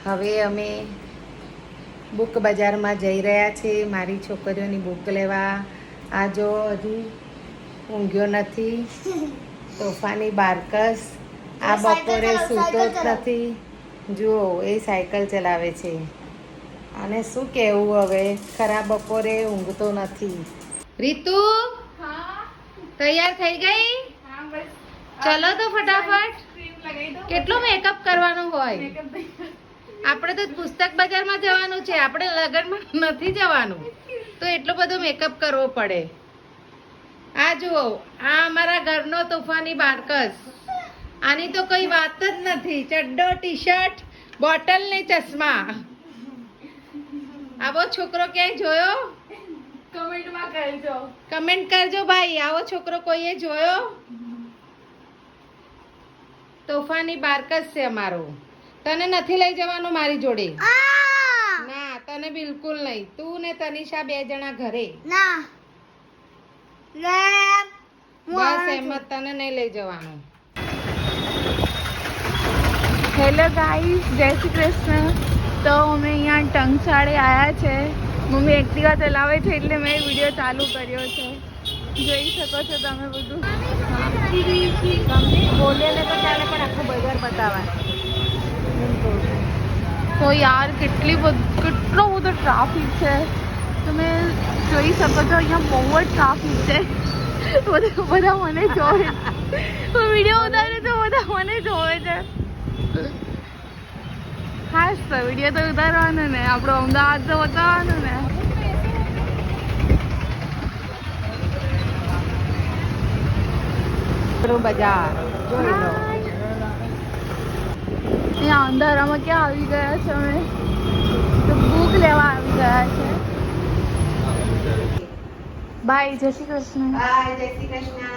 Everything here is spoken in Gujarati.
હવે અમે બુક બજારમાં જઈ રહ્યા છીએ મારી છોકરીઓની બુક લેવા. આ જો હજી ઊંઘ્યો નથી તોફાની બારકસ. આ બપોરે સૂતો જ નથી. જુઓ એ સાયકલ ચલાવે છે. અને શું કહેવું હવે, ખરા બપોરે ઊંઘતો નથી. રીતુ તૈયાર થઈ ગઈ? ચલો તો ફટાફટ. કેટલો મેકઅપ કરવાનો હોય? આપણે તો પુસ્તક બજારમાં જવાનું છે, આપણે લગનમાં નથી જવાનું, તો એટલો બધો મેકઅપ કરવો પડે. આ જુઓ, આ અમારા ઘરનો તોફાની બારકસ. આની તો કોઈ વાત જ નથી. ચડ્ડો, ટી શર્ટ, બોટલ ને ચશ્મા. આવો છોકરો ક્યાંય જોયો? કમેન્ટમાં કરજો. કમેન્ટ કરજો ભાઈ, આવો છોકરો કોઈએ જોયો? તોફાની બારકસ છે અમારો. તને નથી લઈ જવાનું મારી જોડે? ના, તને બિલકુલ નહીં. તું ને તનિષા 2 જણા ઘરે. બસ એમ જ, તને નહીં લઈ જવાનું. હેલો ગાઈસ, જય શ્રી કૃષ્ણ. તો અમે અહીંયા ટંકશાળે આવ્યા છે. મમ્મી એક્ટિવા ચલાવે છે એટલે મેં વિડીયો ચાલુ કર્યો છે. જોઈ શકો છો તમે બધું. બોલે ને તો ચાલે, પણ આખું બજાર બતાવાય. તો યાર કેટલો બધો ટ્રાફિક છે. તમે જોઈ શકો છો અહીંયા બહુ જ ટ્રાફિક છે. બધા મને જોવે છે. વિડીયો ઉતારે તો બધા મને જોવે છે. ખાસ તો વિડીયો તો ઉતારવાનો ને, આપણો અમદાવાદ તો બતાવવાનું ને. બજાર જોઈ લો. અહીંયા અંધારામાં ક્યાં આવી ગયા છે અમે? તો બુક લેવા આવી ગયા છે. બાય, જય શ્રી કૃષ્ણ. બાય, જય શ્રી કૃષ્ણ.